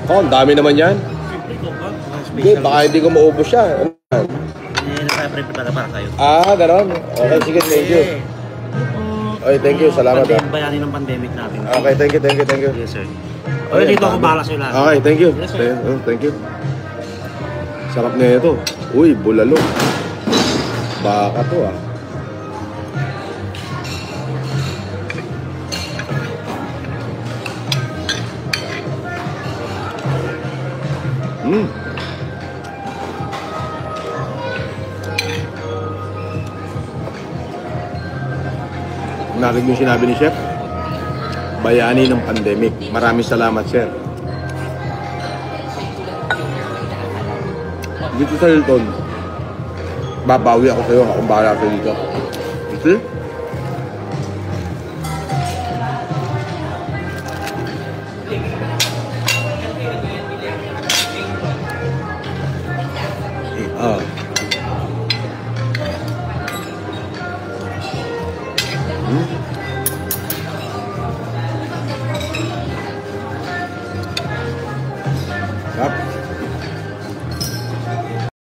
Oh, ang dami naman yan. Hindi, baka hindi ko maubos siya. Nasa-prepare para kayo. Ah, gano'n. Okay, sige, thank you. Okay, thank you. Salamat. Bayani ng pandemic natin. Okay, thank you, thank you, thank you. Yes, sir. Okay, dito ako bahala sa'yo lahat. Okay, thank you. Yes, sir. Thank you. Sarap na ito. Uy, bulalo. Baka to ah. Narinig yung sinabi ni Chef, bayani ng pandemic. Maraming salamat, sir. Dito sa Hilton, babawi ako sa'yo. Akong bahala sa'yo dito. Okay? Ah. Hmm?